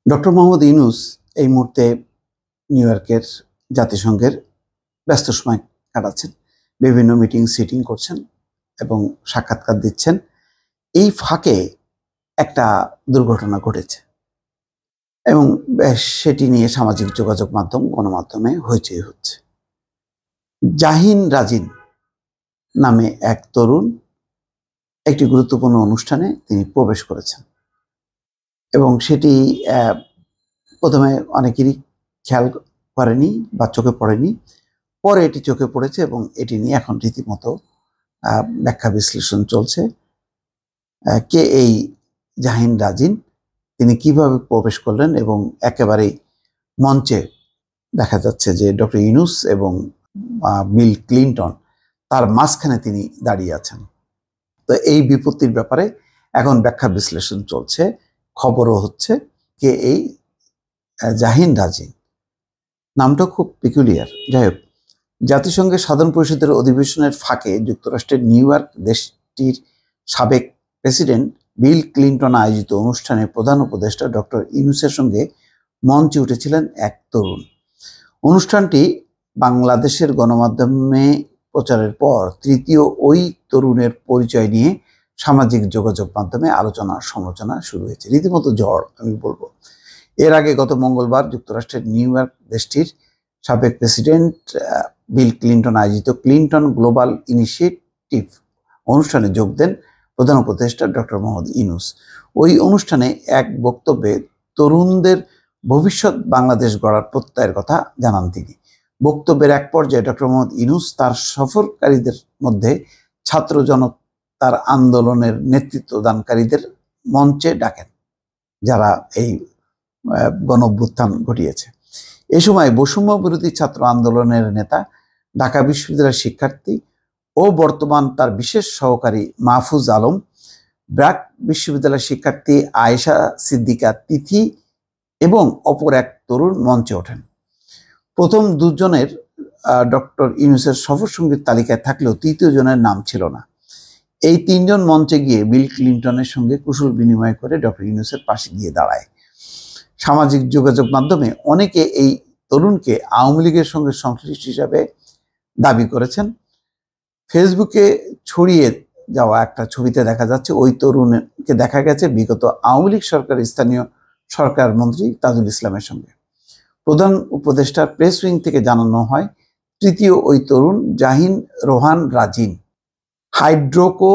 Doctor Mohammad Yunus এই মুহূর্তে new ইয়র্কের জাতিসংঘের ব্যস্ত সময় কাটাচ্ছেন। বিভিন্ন মিটিং সিটিং করছেন এবং সাক্ষাৎকার দিচ্ছেন। এই ফাঁকে একটা দুর্ঘটনা ঘটেছে এবং সেটি নিয়ে সামাজিক যোগাযোগ মাধ্যম গণমাধ্যমে হইচই হচ্ছে। জাহিন রাজিন নামে এক তরুণ একটি গুরুত্বপূর্ণ অনুষ্ঠানে তিনি প্রবেশ করেছেন এবং সেটি প্রথমে অনেকেরই খেয়াল করেনি বা চোখে পড়েনি, পরে এটি চোখে পড়েছে এবং এটি নিয়ে এখন রীতিমতো ব্যাখ্যা বিশ্লেষণ চলছে। কে এই জাহিন রাজিন, তিনি কিভাবে প্রবেশ করলেন এবং একেবারেই মঞ্চে দেখা যাচ্ছে যে ডক্টর ইউনূস এবং বিল ক্লিনটন তার মাঝখানে তিনি দাঁড়িয়ে আছেন। তো এই বিপত্তির ব্যাপারে এখন ব্যাখ্যা বিশ্লেষণ চলছে, খবরও হচ্ছে। কে এই জাহিন রাজিন, নামটা খুব পিকুলিয়ার। যাই হোক, জাতিসংঘের সাধারণ পরিষদের অধিবেশনের ফাঁকে যুক্তরাষ্ট্রের নিউ ইয়র্ক দেশটির সাবেক প্রেসিডেন্ট বিল ক্লিনটন আয়োজিত অনুষ্ঠানে প্রধান উপদেষ্টা ডক্টর ইউনূসের সঙ্গে মঞ্চে উঠেছিলেন এক তরুণ। অনুষ্ঠানটি বাংলাদেশের গণমাধ্যমে প্রচারের পর তৃতীয় ওই তরুণের পরিচয় নিয়ে সামাজিক যোগাযোগ মাধ্যমে আলোচনা সমালোচনা শুরু হয়েছে। রীতিমতো ঝড় আমি বলবো। এর আগে গত মঙ্গলবার যুক্তরাষ্ট্রের নিউ ইয়র্ক দেশটির সাবেক প্রেসিডেন্ট বিল ক্লিনটন আয়োজিত ক্লিনটন গ্লোবাল ইনিশিয়েটিভ অনুষ্ঠানে যোগ দেন প্রধান উপদেষ্টা ডক্টর মোহাম্মদ ইউনূস। ওই অনুষ্ঠানে এক বক্তব্যে তরুণদের ভবিষ্যৎ বাংলাদেশ গড়ার প্রত্যয়ের কথা জানান তিনি। বক্তব্যের এক পর্যায়ে ডক্টর মোহাম্মদ ইউনূস তার সফরকারীদের মধ্যে ছাত্র জনতার আন্দোলনের নেতৃত্ব দানকারীদের মঞ্চে ডাকেন, যারা এই গণ অভ্যুত্থান ঘটিয়েছে। এ সময় বৈষম্য বিরোধী ছাত্র আন্দোলনের নেতা, ঢাকা বিশ্ববিদ্যালয়ের শিক্ষার্থী ও বর্তমান তার বিশেষ সহকারী মাহফুজ আলম, ব্র্যাক বিশ্ববিদ্যালয়ের শিক্ষার্থী আয়েশা সিদ্দিকা তিথি এবং অপর এক তরুণ মঞ্চে ওঠেন। প্রথম দুজনের ডক্টর ইউনূসের সফরসঙ্গীর তালিকায় থাকলেও তৃতীয় জনের নাম ছিল না। এই তিনজন মঞ্চে গিয়ে বিল ক্লিনটনের সঙ্গে কুশল বিনিময় করে ডক্টর ইউনূসের পাশে গিয়ে দাঁড়ায়। সামাজিক যোগাযোগ মাধ্যমে অনেকে এই তরুণকে আওয়ামী লীগের সঙ্গে সংশ্লিষ্ট হিসাবে দাবি করেছেন। ফেসবুকে ছড়িয়ে যাওয়া একটা ছবিতে দেখা যাচ্ছে ওই তরুণকে দেখা গেছে বিগত আওয়ামী লীগ সরকারের স্থানীয় সরকার মন্ত্রী তাজুল ইসলামের সঙ্গে। প্রধান উপদেষ্টার প্রেস উইং থেকে জানানো হয়, তৃতীয় ওই তরুণ জাহিন রোহান রাজিন হাইড্রোকো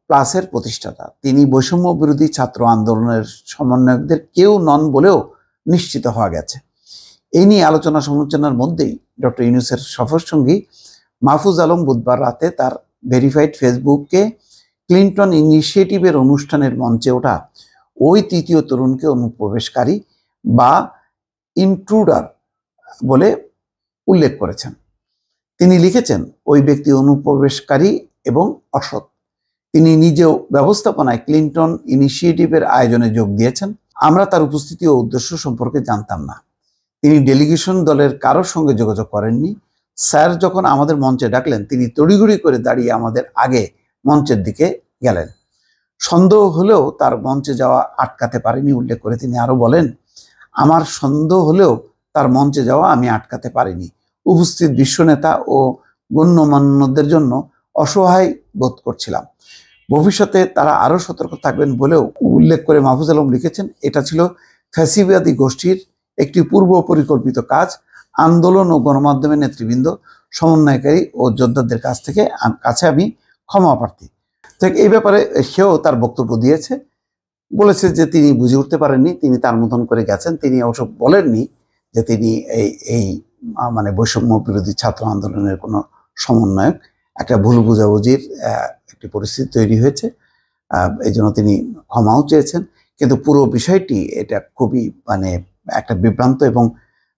প্লাসের প্রতিষ্ঠাতা। তিনি বৈষম্য বিরোধী ছাত্র আন্দোলনের সমন্বয়কদের কেউ নন বলেও নিশ্চিত হওয়া গেছে। এই নিয়ে আলোচনা সমালোচনার মধ্যেই ডক্টর ইউনূসের সফরসঙ্গী মাহফুজ আলম বুধবার রাতে তার ভেরিফাইড ফেসবুকে ক্লিনটন ইনিশিয়েটিভের অনুষ্ঠানের মঞ্চে ওঠা ওই তৃতীয় তরুণকে অনুপ্রবেশকারী বা ইন্ট্রুডার বলে উল্লেখ করেছেন। তিনি লিখেছেন, ওই ব্যক্তি অনুপ্রবেশকারী এবং অসৎ। তিনি নিজেও ব্যবস্থাপনায় ক্লিনটন ইনিশিয়েটিভের আয়োজনে যোগ দিয়েছেন। আমরা তার উপস্থিতি ও উদ্দেশ্য সম্পর্কে জানতাম না। তিনি ডেলিগেশন দলের কারোর সঙ্গে যোগাযোগ করেননি। স্যার যখন আমাদের মঞ্চে ডাকলেন, তিনি তড়িঘড়ি করে দাঁড়িয়ে আমাদের আগে মঞ্চের দিকে গেলেন। সন্দেহ হলেও তার মঞ্চে যাওয়া আটকাতে পারেনি উল্লেখ করে তিনি আরো বলেন, আমার সন্দেহ হলেও তার মঞ্চে যাওয়া আমি আটকাতে পারিনি। উপস্থিত বিশ্বনেতা ও গণ্যমান্যদের জন্য অসহায় বোধ করছিলাম। ভবিষ্যতে তারা আরো সতর্ক থাকবেন বলেও উল্লেখ করে মাহফুজ আলম লিখেছেন, এটা ছিল ফ্যাসিবাদী গোষ্ঠীর একটি পূর্ব পরিকল্পিত কাজ। আন্দোলন ও গণমাধ্যমের নেতৃবৃন্দ, সমন্বয়কারী ও যোদ্ধাদের কাছে আমি ক্ষমা প্রার্থী। তো এই ব্যাপারে সেও তার বক্তব্য দিয়েছে, বলেছে যে তিনি বুঝে উঠতে পারেননি, তিনি তার মতন করে গেছেন। তিনি অবশ্য বলেননি যে তিনি এই মানে বৈষম্য বিরোধী ছাত্র আন্দোলনের কোনো সমন্বয়ক। একটা ভুল বুঝাবুঝির একটি পরিস্থিতি তৈরি হয়েছে, এই জন্য তিনি ক্ষমাও চেয়েছেন। কিন্তু পুরো বিষয়টি এটা খুবই মানে একটা বিভ্রান্ত এবং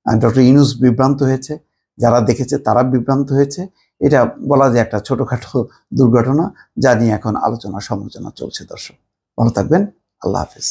ডক্টর ইউনূস বিভ্রান্ত হয়েছে, যারা দেখেছে তারা বিভ্রান্ত হয়েছে। এটা বলা যায় একটা ছোটোখাটো দুর্ঘটনা, যা নিয়ে এখন আলোচনা সমালোচনা চলছে। দর্শক ভালো থাকবেন, আল্লাহ হাফেজ।